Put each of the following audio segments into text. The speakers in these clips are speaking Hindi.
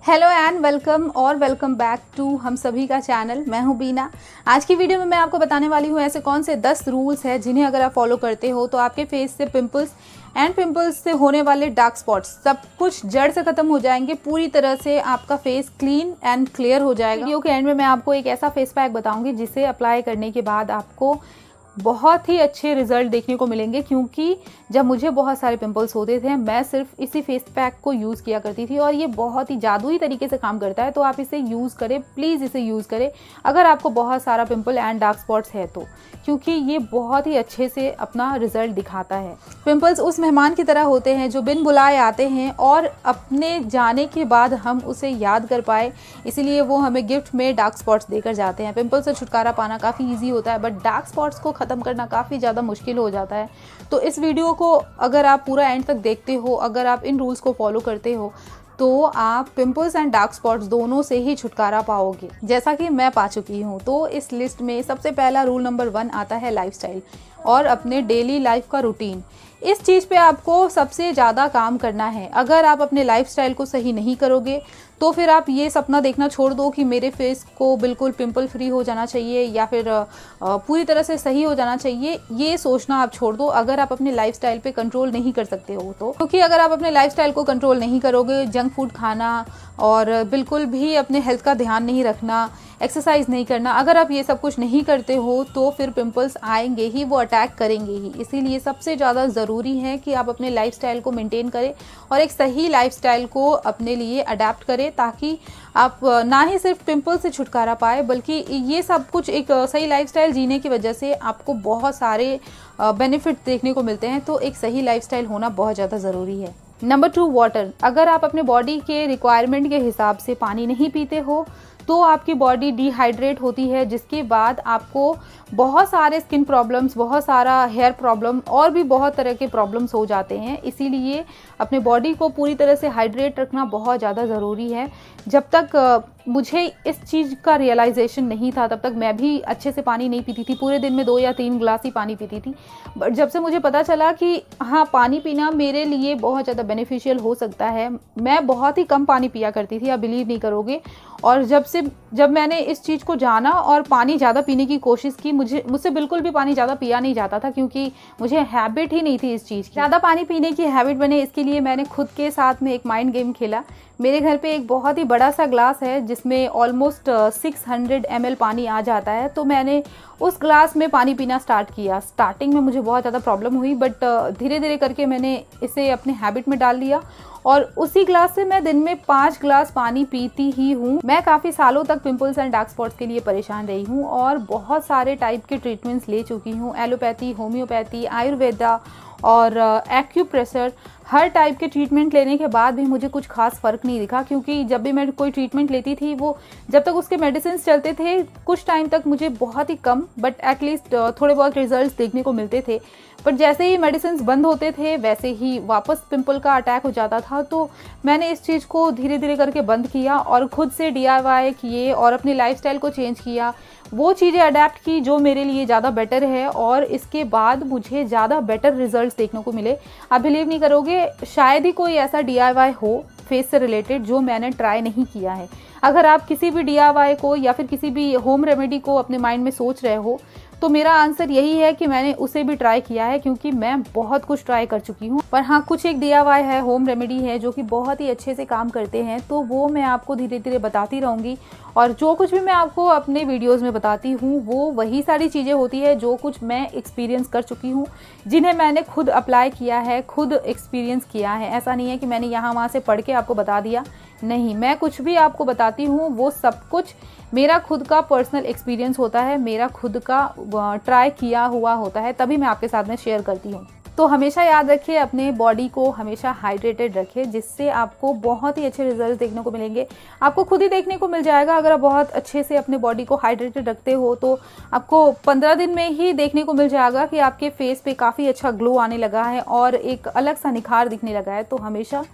Hello and welcome back to हम सभी का चैनल। मैं हूं बीना। आज की वीडियो में मैं आपको बताने वाली हूं ऐसे कौन से 10 रूल्स हैं जिन्हें अगर आप फॉलो करते हो तो आपके फेस से पिंपल्स से होने वाले डार्क स्पॉट्स सब कुछ जड़ से खत्म हो जाएंगे। पूरी तरह से आपका फेस क्लीन एंड क्लियर हो जाएगा। वीडियो के एंड में मैं आपको एक ऐसा फेस पैक बताऊंगी जिसे अप्लाई करने के बाद आपको बहुत ही अच्छे रिजल्ट देखने को मिलेंगे, क्योंकि जब मुझे बहुत सारे पिंपल्स होते थे मैं सिर्फ इसी फेस पैक को यूज़ किया करती थी और ये बहुत ही जादुई तरीके से काम करता है। तो आप इसे यूज़ करें, प्लीज़ इसे यूज़ करें अगर आपको बहुत सारा पिंपल एंड डार्क स्पॉट्स है तो, क्योंकि ये बहुत ही अच्छे से अपना रिजल्ट दिखाता है। पिंपल्स उस मेहमान की तरह होते हैं जो बिन बुलाए आते हैं और अपने जाने के बाद हम उसे याद कर पाए, इसीलिए वो हमें गिफ्ट में डार्क स्पॉट्स देकर जाते हैं। पिंपल से छुटकारा पाना काफ़ी ईजी होता है, बट डार्क स्पॉट्स को ख़त्म करना काफ़ी ज़्यादा मुश्किल हो जाता है। तो इस वीडियो को अगर आप पूरा एंड तक देखते हो, अगर आप इन रूल्स को फॉलो करते हो तो आप पिंपल्स एंड डार्क स्पॉट्स दोनों से ही छुटकारा पाओगे, जैसा कि मैं पा चुकी हूँ। तो इस लिस्ट में सबसे पहला रूल नंबर 1 आता है लाइफस्टाइल और अपने डेली लाइफ का रूटीन। इस चीज़ पे आपको सबसे ज़्यादा काम करना है। अगर आप अपने लाइफस्टाइल को सही नहीं करोगे तो फिर आप ये सपना देखना छोड़ दो कि मेरे फेस को बिल्कुल पिंपल फ्री हो जाना चाहिए या फिर पूरी तरह से सही हो जाना चाहिए, ये सोचना आप छोड़ दो अगर आप अपने लाइफस्टाइल पे कंट्रोल नहीं कर सकते हो तो। क्योंकि अगर आप अपने लाइफस्टाइल को कंट्रोल नहीं करोगे, जंक फूड खाना और बिल्कुल भी अपने हेल्थ का ध्यान नहीं रखना, एक्सरसाइज नहीं करना, अगर आप ये सब कुछ नहीं करते हो तो फिर पिंपल्स आएंगे ही, वो अटैक करेंगे ही। इसीलिए सबसे ज़्यादा ज़रूरी है कि आप अपने लाइफस्टाइल को मेंटेन करें और एक सही लाइफस्टाइल को अपने लिए अडेप्ट करें, ताकि आप ना ही सिर्फ पिंपल से छुटकारा पाए बल्कि ये सब कुछ एक सही लाइफस्टाइल जीने की वजह से आपको बहुत सारे बेनिफिट देखने को मिलते हैं। तो एक सही लाइफस्टाइल होना बहुत ज़्यादा ज़रूरी है। Number 2, water. अगर आप अपने बॉडी के रिक्वायरमेंट के हिसाब से पानी नहीं पीते हो तो आपकी बॉडी डिहाइड्रेट होती है, जिसके बाद आपको बहुत सारे स्किन प्रॉब्लम्स, बहुत सारा हेयर प्रॉब्लम और भी बहुत तरह के प्रॉब्लम्स हो जाते हैं। इसीलिए अपने बॉडी को पूरी तरह से हाइड्रेट रखना बहुत ज़्यादा ज़रूरी है। जब तक मुझे इस चीज़ का रियलाइजेशन नहीं था तब तक मैं भी अच्छे से पानी नहीं पीती थी। पूरे दिन में 2 या 3 गिलास ही पानी पीती थी। बट जब से मुझे पता चला कि हाँ, पानी पीना मेरे लिए बहुत ज़्यादा बेनिफिशियल हो सकता है, मैं बहुत ही कम पानी पिया करती थी, आप बिलीव नहीं करोगे। और जब मैंने इस चीज़ को जाना और पानी ज़्यादा पीने की कोशिश की, मुझसे बिल्कुल भी पानी ज़्यादा पिया नहीं जाता था, क्योंकि मुझे हैबिट ही नहीं थी इस चीज़ की। ज़्यादा पानी पीने की हैबिट बने, इसके लिए मैंने खुद के साथ में एक माइंड गेम खेला। मेरे घर पे एक बहुत ही बड़ा सा ग्लास है जिसमें ऑलमोस्ट 600 ml पानी आ जाता है। तो मैंने उस ग्लास में पानी पीना स्टार्ट किया। स्टार्टिंग में मुझे बहुत ज़्यादा प्रॉब्लम हुई, बट धीरे धीरे करके मैंने इसे अपने हैबिट में डाल लिया और उसी ग्लास से मैं दिन में 5 ग्लास पानी पीती ही हूँ। मैं काफ़ी सालों तक पिंपल्स एंड डार्क स्पॉट्स के लिए परेशान रही हूँ और बहुत सारे टाइप के ट्रीटमेंट्स ले चुकी हूँ। एलोपैथी, होम्योपैथी, आयुर्वेदा और एक्यूप्रेशर, हर टाइप के ट्रीटमेंट लेने के बाद भी मुझे कुछ खास फ़र्क नहीं दिखा, क्योंकि जब भी मैं कोई ट्रीटमेंट लेती थी वो जब तक उसके मेडिसिन चलते थे कुछ टाइम तक मुझे बहुत ही कम बट एटलीस्ट थोड़े बहुत रिजल्ट्स देखने को मिलते थे। बट जैसे ही मेडिसिन बंद होते थे वैसे ही वापस पिंपल का अटैक हो जाता था। तो मैंने इस चीज़ को धीरे धीरे करके बंद किया और खुद से DIY किए और अपनी लाइफस्टाइल को चेंज किया, वो चीज़ें अडेप्ट की जो मेरे लिए ज़्यादा बेटर है और इसके बाद मुझे ज़्यादा बेटर रिजल्ट्स देखने को मिले। आप बिलीव नहीं करोगे, शायद ही कोई ऐसा DIY हो फेस से रिलेटेड जो मैंने ट्राई नहीं किया है। अगर आप किसी भी DIY को या फिर किसी भी होम रेमेडी को अपने माइंड में सोच रहे हो तो मेरा आंसर यही है कि मैंने उसे भी ट्राई किया है, क्योंकि मैं बहुत कुछ ट्राई कर चुकी हूँ। पर हाँ, कुछ एक DIY है, होम रेमेडी है जो कि बहुत ही अच्छे से काम करते हैं, तो वो मैं आपको धीरे धीरे बताती रहूँगी। और जो कुछ भी मैं आपको अपने वीडियोज़ में बताती हूँ वो वही सारी चीज़ें होती है जो कुछ मैं एक्सपीरियंस कर चुकी हूँ, जिन्हें मैंने खुद अप्लाई किया है, खुद एक्सपीरियंस किया है। ऐसा नहीं है कि मैंने यहाँ वहाँ से पढ़ के आपको बता दिया, नहीं, मैं कुछ भी आपको बताती हूँ वो सब कुछ मेरा खुद का पर्सनल एक्सपीरियंस होता है, मेरा खुद का ट्राई किया हुआ होता है, तभी मैं आपके साथ में शेयर करती हूँ। तो हमेशा याद रखिए, अपने बॉडी को हमेशा हाइड्रेटेड रखें, जिससे आपको बहुत ही अच्छे रिजल्ट देखने को मिलेंगे। आपको खुद ही देखने को मिल जाएगा, अगर आप बहुत अच्छे से अपने बॉडी को हाइड्रेटेड रखते हो तो आपको 15 दिन में ही देखने को मिल जाएगा कि आपके फेस पे काफ़ी अच्छा ग्लो आने लगा है और एक अलग सा निखार दिखने लगा है। तो हमेशा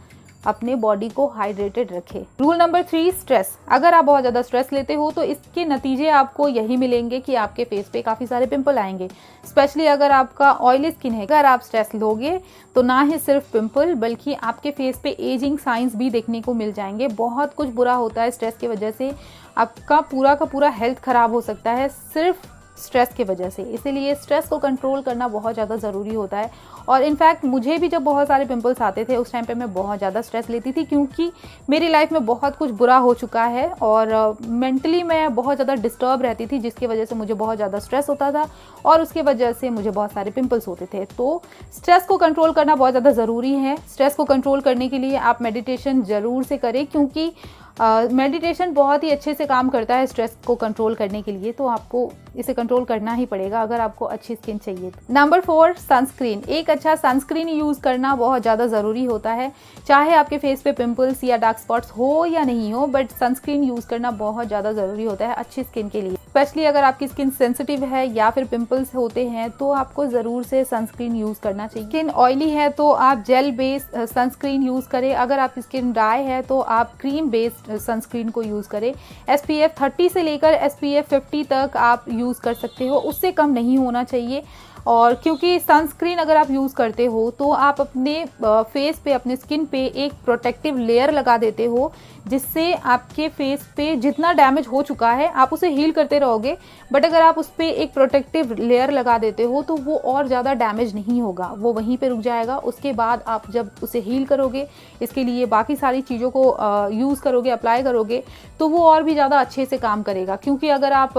अपने बॉडी को हाइड्रेटेड रखे। Rule number 3, stress. अगर आप बहुत ज़्यादा स्ट्रेस लेते हो तो इसके नतीजे आपको यही मिलेंगे कि आपके फेस पे काफ़ी सारे पिंपल आएंगे। स्पेशली अगर आपका ऑयली स्किन है, अगर आप स्ट्रेस लोगे तो ना ही सिर्फ पिंपल बल्कि आपके फेस पे एजिंग साइंस भी देखने को मिल जाएंगे। बहुत कुछ बुरा होता है स्ट्रेस की वजह से, आपका पूरा का पूरा हेल्थ खराब हो सकता है सिर्फ स्ट्रेस की वजह से। इसीलिए स्ट्रेस को कंट्रोल करना बहुत ज़्यादा ज़रूरी होता है। और इनफैक्ट मुझे भी जब बहुत सारे पिंपल्स आते थे उस टाइम पे मैं बहुत ज़्यादा स्ट्रेस लेती थी, क्योंकि मेरी लाइफ में बहुत कुछ बुरा हो चुका है और मेंटली मैं बहुत ज़्यादा डिस्टर्ब रहती थी, जिसकी वजह से मुझे बहुत ज़्यादा स्ट्रेस होता था और उसकी वजह से मुझे बहुत सारे पिंपल्स होते थे। तो स्ट्रेस को कंट्रोल करना बहुत ज़्यादा ज़रूरी है। स्ट्रेस को कंट्रोल करने के लिए आप मेडिटेशन ज़रूर से करें, क्योंकि मेडिटेशन बहुत ही अच्छे से काम करता है स्ट्रेस को कंट्रोल करने के लिए। तो आपको इसे कंट्रोल करना ही पड़ेगा अगर आपको अच्छी स्किन चाहिए। Number 4, sunscreen. एक अच्छा सनस्क्रीन यूज़ करना बहुत ज़्यादा ज़रूरी होता है। चाहे आपके फेस पे पिंपल्स या डार्क स्पॉट्स हो या नहीं हो, बट सनस्क्रीन यूज़ करना बहुत ज़्यादा ज़रूरी होता है अच्छी स्किन के लिए। स्पेशली अगर आपकी स्किन सेंसिटिव है या फिर पिंपल्स होते हैं तो आपको ज़रूर से सनस्क्रीन यूज़ करना चाहिए। स्किन ऑयली है तो आप जेल बेस्ड सनस्क्रीन यूज़ करें। अगर आपकी स्किन ड्राई है तो आप क्रीम बेस्ड सनस्क्रीन को यूज़ करें। SPF 30 से लेकर SPF 50 तक आप यूज़ कर सकते हो, उससे कम नहीं होना चाहिए। और क्योंकि सनस्क्रीन अगर आप यूज़ करते हो तो आप अपने फेस पे, अपने स्किन पे एक प्रोटेक्टिव लेयर लगा देते हो, जिससे आपके फेस पे जितना डैमेज हो चुका है आप उसे हील करते रहोगे। बट अगर आप उस पर एक प्रोटेक्टिव लेयर लगा देते हो तो वो और ज़्यादा डैमेज नहीं होगा, वो वहीं पे रुक जाएगा। उसके बाद आप जब उसे हील करोगे, इसके लिए बाकी सारी चीज़ों को यूज़ करोगे, अप्लाई करोगे, तो वो और भी ज़्यादा अच्छे से काम करेगा। क्योंकि अगर आप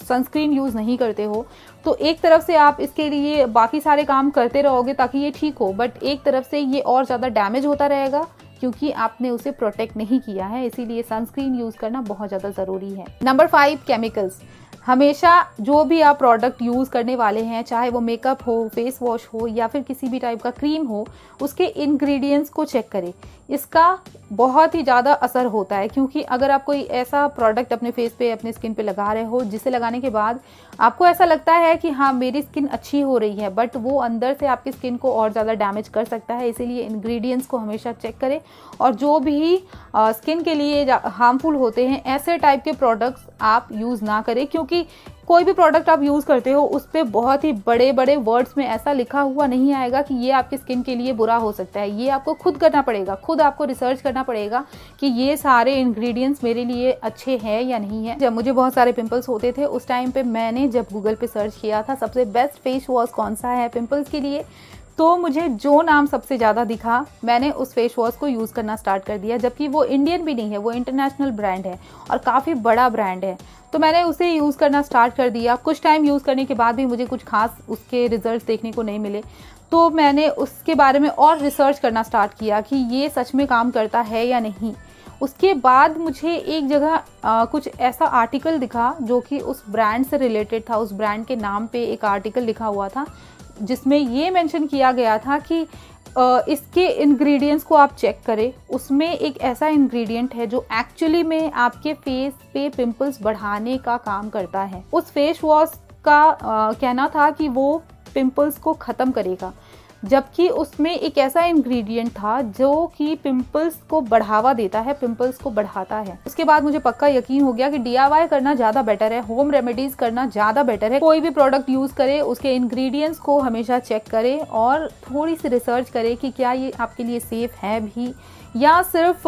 सनस्क्रीन यूज़ नहीं करते हो तो एक तरफ से आप इसके लिए बाकी सारे काम करते रहोगे ताकि ये ठीक हो, बट एक तरफ से ये और ज़्यादा डैमेज होता रहेगा क्योंकि आपने उसे प्रोटेक्ट नहीं किया है। इसीलिए सनस्क्रीन यूज़ करना बहुत ज़्यादा ज़रूरी है। Number 5, chemicals. हमेशा जो भी आप प्रोडक्ट यूज़ करने वाले हैं, चाहे वो मेकअप हो, फेस वॉश हो या फिर किसी भी टाइप का क्रीम हो, उसके इंग्रेडिएंट्स को चेक करें। इसका बहुत ही ज़्यादा असर होता है, क्योंकि अगर आप कोई ऐसा प्रोडक्ट अपने फेस पे, अपने स्किन पे लगा रहे हो जिसे लगाने के बाद आपको ऐसा लगता है कि हाँ मेरी स्किन अच्छी हो रही है, बट वो अंदर से आपकी स्किन को और ज़्यादा डैमेज कर सकता है। इसीलिए इंग्रेडिएंट्स को हमेशा चेक करें और जो भी स्किन के लिए हार्मफुल होते हैं ऐसे टाइप के प्रोडक्ट्स आप यूज़ ना करें। क्योंकि कोई भी प्रोडक्ट आप यूज़ करते हो उस पर बहुत ही बड़े बड़े वर्ड्स में ऐसा लिखा हुआ नहीं आएगा कि ये आपकी स्किन के लिए बुरा हो सकता है। ये आपको खुद करना पड़ेगा, खुद आपको रिसर्च करना पड़ेगा कि ये सारे इंग्रेडिएंट्स मेरे लिए अच्छे हैं या नहीं है। जब मुझे बहुत सारे पिंपल्स होते थे उस टाइम पे मैंने जब गूगल पे सर्च किया था सबसे बेस्ट फेस वॉश कौन सा है पिंपल्स के लिए, तो मुझे जो नाम सबसे ज़्यादा दिखा मैंने उस फेस वॉश को यूज़ करना स्टार्ट कर दिया। जबकि वो इंडियन भी नहीं है, वो इंटरनेशनल ब्रांड है और काफ़ी बड़ा ब्रांड है। तो मैंने उसे यूज़ करना स्टार्ट कर दिया। कुछ टाइम यूज़ करने के बाद भी मुझे कुछ खास उसके रिजल्ट्स देखने को नहीं मिले, तो मैंने उसके बारे में और रिसर्च करना स्टार्ट किया कि ये सच में काम करता है या नहीं। उसके बाद मुझे एक जगह कुछ ऐसा आर्टिकल दिखा जो कि उस ब्रांड से रिलेटेड था। उस ब्रांड के नाम पे एक आर्टिकल लिखा हुआ था जिसमें ये मेंशन किया गया था कि इसके इंग्रेडिएंट्स को आप चेक करें। उसमें एक ऐसा इंग्रेडिएंट है जो एक्चुअली में आपके फेस पे पिंपल्स बढ़ाने का काम करता है। उस फेस वॉश का कहना था कि वो पिंपल्स को ख़त्म करेगा, जबकि उसमें एक ऐसा इंग्रेडिएंट था जो कि पिंपल्स को बढ़ावा देता है, पिंपल्स को बढ़ाता है। उसके बाद मुझे पक्का यकीन हो गया कि DIY करना ज़्यादा बेटर है, होम रेमेडीज़ करना ज़्यादा बेटर है। कोई भी प्रोडक्ट यूज़ करे उसके इंग्रेडिएंट्स को हमेशा चेक करें और थोड़ी सी रिसर्च करें कि क्या ये आपके लिए सेफ़ है भी, या सिर्फ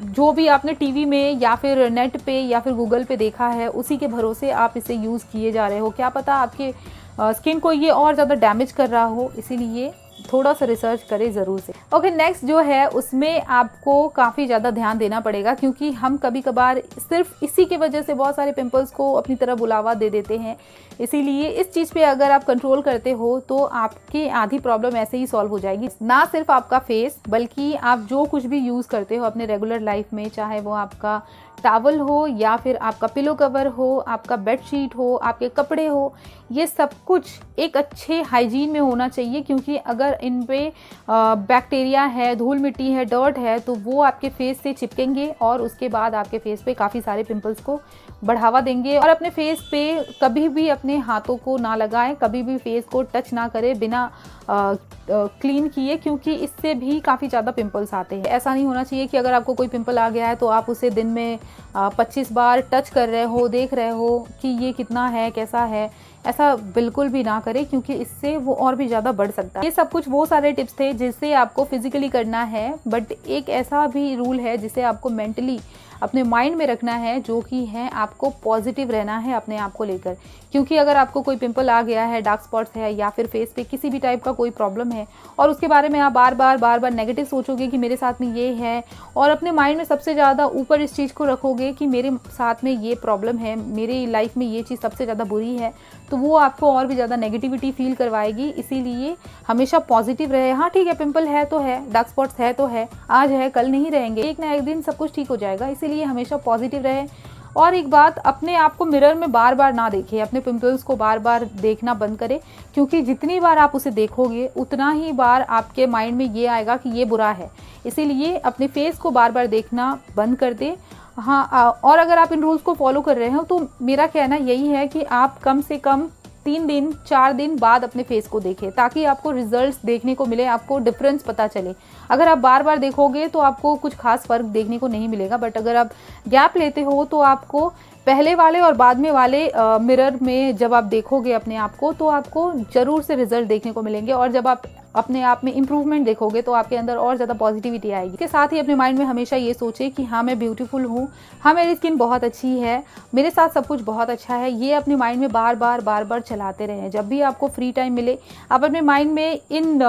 जो भी आपने टीवी में या फिर नेट पे या फिर गूगल पे देखा है उसी के भरोसे आप इसे यूज़ किए जा रहे हो। क्या पता आपके स्किन को ये और ज़्यादा डैमेज कर रहा हो। इसीलिए थोड़ा सा रिसर्च करें ज़रूर से। ओके, नेक्स्ट जो है उसमें आपको काफ़ी ज़्यादा ध्यान देना पड़ेगा, क्योंकि हम कभी कभार सिर्फ इसी की वजह से बहुत सारे पिंपल्स को अपनी तरफ बुलावा दे देते हैं। इसीलिए इस चीज़ पे अगर आप कंट्रोल करते हो तो आपकी आधी प्रॉब्लम ऐसे ही सॉल्व हो जाएगी। ना सिर्फ आपका फेस बल्कि आप जो कुछ भी यूज़ करते हो अपने रेगुलर लाइफ में, चाहे वो आपका टॉवल हो या फिर आपका पिलो कवर हो, आपका बेडशीट हो, आपके कपड़े हो, ये सब कुछ एक अच्छे हाइजीन में होना चाहिए। क्योंकि अगर अगर इन पे बैक्टीरिया है, धूल मिट्टी है, डर्ट है, तो वो आपके फेस से चिपकेंगे और उसके बाद आपके फेस पे काफ़ी सारे पिंपल्स को बढ़ावा देंगे। और अपने फेस पे कभी भी अपने हाथों को ना लगाएं, कभी भी फेस को टच ना करें बिना क्लीन किए, क्योंकि इससे भी काफ़ी ज़्यादा पिंपल्स आते हैं। ऐसा नहीं होना चाहिए कि अगर आपको कोई पिंपल आ गया है तो आप उसे दिन में 25 बार टच कर रहे हो, देख रहे हो कि ये कितना है, कैसा है। ऐसा बिल्कुल भी ना करें, क्योंकि इससे वो और भी ज़्यादा बढ़ सकता है। ये सब कुछ वो सारे टिप्स थे जिससे आपको फिजिकली करना है, बट एक ऐसा भी रूल है जिसे आपको मेंटली अपने माइंड में रखना है, जो कि है आपको पॉजिटिव रहना है अपने आप को लेकर। क्योंकि अगर आपको कोई पिंपल आ गया है, डार्क स्पॉट्स है, या फिर फेस पे किसी भी टाइप का कोई प्रॉब्लम है और उसके बारे में आप बार बार नेगेटिव सोचोगे कि मेरे साथ में ये है, और अपने माइंड में सबसे ज़्यादा ऊपर इस चीज़ को रखोगे कि मेरे साथ में ये प्रॉब्लम है, मेरी लाइफ में ये चीज़ सबसे ज़्यादा बुरी है, तो वो आपको और भी ज़्यादा नेगेटिविटी फील करवाएगी। इसीलिए हमेशा पॉजिटिव रहे। हाँ ठीक है, पिंपल है तो है, डार्क स्पॉट्स है तो है, आज है कल नहीं रहेंगे, एक ना एक दिन सब कुछ ठीक हो जाएगा। इसीलिए हमेशा पॉजिटिव रहे। और एक बात, अपने आप को मिरर में बार बार ना देखें, अपने पिंपल्स को बार बार देखना बंद करें, क्योंकि जितनी बार आप उसे देखोगे उतना ही बार आपके माइंड में ये आएगा कि ये बुरा है। इसीलिए अपने फेस को बार बार देखना बंद कर दें। हाँ, और अगर आप इन रूल्स को फॉलो कर रहे हो तो मेरा कहना यही है कि आप कम से कम 3 दिन 4 दिन बाद अपने फेस को देखें, ताकि आपको रिजल्ट्स देखने को मिले, आपको डिफरेंस पता चले। अगर आप बार बार देखोगे तो आपको कुछ खास फर्क देखने को नहीं मिलेगा, बट अगर आप गैप लेते हो तो आपको पहले वाले और बाद में वाले मिरर में जब आप देखोगे अपने आप को, तो आपको ज़रूर से रिजल्ट देखने को मिलेंगे। और जब आप अपने आप में इम्प्रूवमेंट देखोगे तो आपके अंदर और ज़्यादा पॉजिटिविटी आएगी। इसके साथ ही अपने माइंड में हमेशा ये सोचें कि हाँ मैं ब्यूटीफुल हूँ, हाँ मेरी स्किन बहुत अच्छी है, मेरे साथ सब कुछ बहुत अच्छा है। ये अपने माइंड में बार बार चलाते रहें। जब भी आपको फ्री टाइम मिले, आप अपने माइंड में इन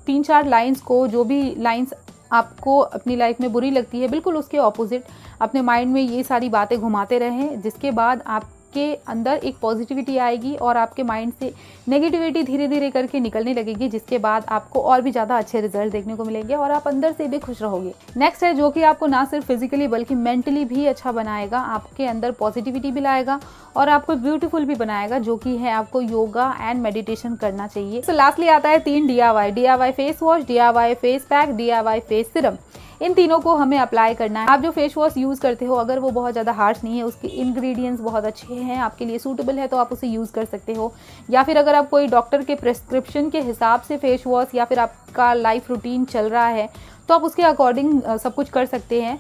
3-4 लाइन्स को, जो भी लाइन्स आपको अपनी लाइफ में बुरी लगती है, बिल्कुल उसके ऑपोजिट अपने माइंड में ये सारी बातें घुमाते रहें, जिसके बाद आपके अंदर एक पॉजिटिविटी आएगी और आपके माइंड से नेगेटिविटी धीरे धीरे करके निकलने लगेगी, जिसके बाद आपको और भी ज़्यादा अच्छे रिजल्ट देखने को मिलेंगे और आप अंदर से भी खुश रहोगे। नेक्स्ट है जो कि आपको ना सिर्फ फिजिकली बल्कि मेंटली भी अच्छा बनाएगा, आपके अंदर पॉजिटिविटी भी लाएगा और आपको ब्यूटीफुल भी बनाएगा, जो कि है आपको योगा एंड मेडिटेशन करना चाहिए। तो लास्टली आता है 3 DIY face wash, DIY face pack, DIY face serum. इन तीनों को हमें अप्लाई करना है। आप जो फेस वॉश यूज़ करते हो, अगर वो बहुत ज़्यादा हार्श नहीं है, उसके इंग्रेडिएंट्स बहुत अच्छे हैं, आपके लिए सूटेबल है, तो आप उसे यूज़ कर सकते हो। या फिर अगर आप कोई डॉक्टर के प्रेस्क्रिप्शन के हिसाब से फेस वॉश या फिर आपका लाइफ रूटीन चल रहा है, तो आप उसके अकॉर्डिंग सब कुछ कर सकते हैं।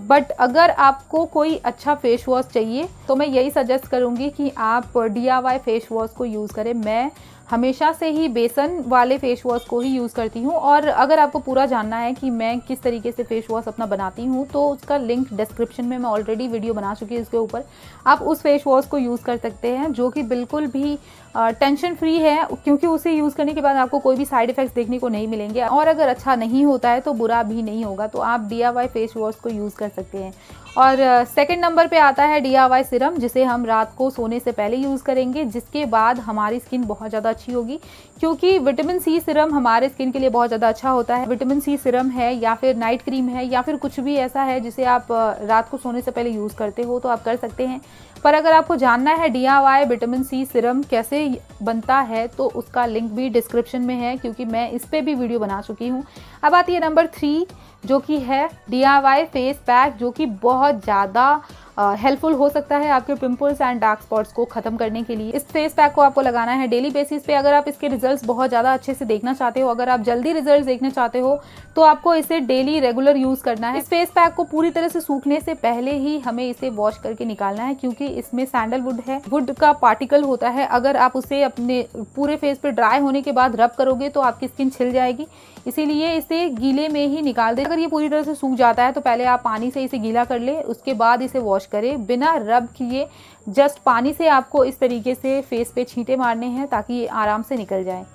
बट अगर आपको कोई अच्छा फेस वॉश चाहिए तो मैं यही सजेस्ट करूँगी कि आप DIY फेस वॉश को यूज़ करें। मैं हमेशा से ही बेसन वाले फेस वॉश को ही यूज़ करती हूँ, और अगर आपको पूरा जानना है कि मैं किस तरीके से फेस वॉश अपना बनाती हूँ, तो उसका लिंक डिस्क्रिप्शन में मैं ऑलरेडी वीडियो बना चुकी हूँ। इसके ऊपर आप उस फेस वॉश को यूज़ कर सकते हैं, जो कि बिल्कुल भी टेंशन फ्री है, क्योंकि उसे यूज़ करने के बाद आपको कोई भी साइड इफ़ेक्ट्स देखने को नहीं मिलेंगे, और अगर अच्छा नहीं होता है तो बुरा भी नहीं होगा। तो आप DIY फेस वॉश को यूज़ कर सकते हैं। और सेकंड नंबर पे आता है DIY सिरम, जिसे हम रात को सोने से पहले यूज़ करेंगे, जिसके बाद हमारी स्किन बहुत ज़्यादा अच्छी होगी, क्योंकि विटामिन C सिरम हमारे स्किन के लिए बहुत ज़्यादा अच्छा होता है। विटामिन C सिरम है या फिर नाइट क्रीम है या फिर कुछ भी ऐसा है जिसे आप रात को सोने से पहले यूज़ करते हो, तो आप कर सकते हैं। पर अगर आपको जानना है DIY विटामिन C सिरम कैसे बनता है, तो उसका लिंक भी डिस्क्रिप्शन में है, क्योंकि मैं इस पर भी वीडियो बना चुकी हूँ। अब आती है नंबर 3, जो कि है DIY फेस पैक, जो कि बहुत ज़्यादा हेल्पफुल हो सकता है आपके पिंपल्स एंड डार्क स्पॉट्स को खत्म करने के लिए। इस फेस पैक को आपको लगाना है डेली बेसिस पे। अगर आप इसके रिजल्ट्स बहुत ज़्यादा अच्छे से देखना चाहते हो, अगर आप जल्दी रिजल्ट्स देखना चाहते हो, तो आपको इसे डेली रेगुलर यूज़ करना है। इस फेस पैक को पूरी तरह से सूखने से पहले ही हमें इसे वॉश करके निकालना है, क्योंकि इसमें सैंडलवुड है, वुड का पार्टिकल होता है। अगर आप उसे अपने पूरे फेस पे ड्राई होने के बाद रब करोगे तो आपकी स्किन छिल जाएगी, इसीलिए इसे गीले में ही निकाल दें। अगर ये पूरी तरह से सूख जाता है तो पहले आप पानी से इसे गीला कर ले, उसके बाद इसे वॉश करें बिना रब किए। जस्ट पानी से आपको इस तरीके से फेस पे छींटे मारने हैं, ताकि ये आराम से निकल जाए।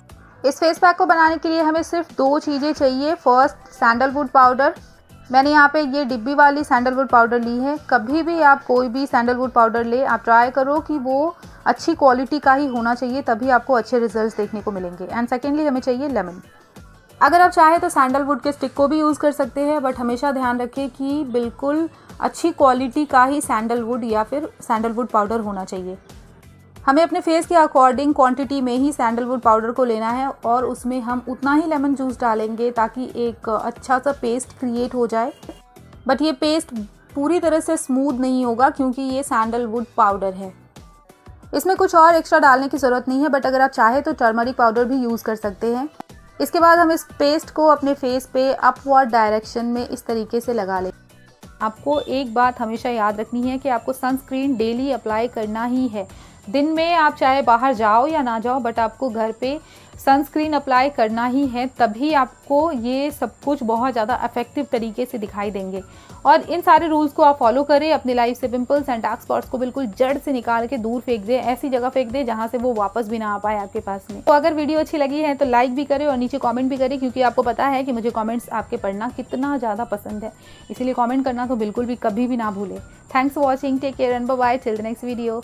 इस फेस पैक को बनाने के लिए हमें सिर्फ 2 चीज़ें चाहिए। First, sandalwood powder. मैंने यहाँ पे ये डिब्बी वाली सैंडलवुड पाउडर ली है। कभी भी आप कोई भी सैंडलवुड पाउडर ले, आप ट्राई करो कि वो अच्छी क्वालिटी का ही होना चाहिए, तभी आपको अच्छे रिजल्ट्स देखने को मिलेंगे। एंड सेकेंडली हमें चाहिए लेमन। अगर आप चाहें तो सैंडलवुड के स्टिक को भी यूज़ कर सकते हैं, बट हमेशा ध्यान रखें कि बिल्कुल अच्छी क्वालिटी का ही सैंडलवुड या फिर सैंडलवुड पाउडर होना चाहिए। हमें अपने फेस के अकॉर्डिंग क्वांटिटी में ही सैंडलवुड पाउडर को लेना है और उसमें हम उतना ही लेमन जूस डालेंगे ताकि एक अच्छा सा पेस्ट क्रिएट हो जाए। बट ये पेस्ट पूरी तरह से स्मूथ नहीं होगा क्योंकि ये सैंडलवुड पाउडर है। इसमें कुछ और एक्स्ट्रा डालने की ज़रूरत नहीं है, बट अगर आप चाहें तो टर्मरिक पाउडर भी यूज़ कर सकते हैं। इसके बाद हम इस पेस्ट को अपने फेस पे अपवर्ड डायरेक्शन में इस तरीके से लगा लें। आपको एक बात हमेशा याद रखनी है कि आपको सनस्क्रीन डेली अप्लाई करना ही है। दिन में आप चाहे बाहर जाओ या ना जाओ, बट आपको घर पे सनस्क्रीन अप्लाई करना ही है, तभी आपको ये सब कुछ बहुत ज़्यादा इफेक्टिव तरीके से दिखाई देंगे। और इन सारे रूल्स को आप फॉलो करें, अपनी लाइफ से पिंपल्स एंड डार्क स्पॉट्स को बिल्कुल जड़ से निकाल के दूर फेंक दें, ऐसी जगह फेंक दें जहाँ से वो वापस भी ना आ पाए आपके पास में। तो अगर वीडियो अच्छी लगी है तो लाइक भी करें और नीचे कॉमेंट भी करें, क्योंकि आपको पता है कि मुझे कॉमेंट्स आपके पढ़ना कितना ज़्यादा पसंद है, इसीलिए कॉमेंट करना तो बिल्कुल भी कभी भी ना भूलें। Thanks for watching, take care and bye bye till the next video.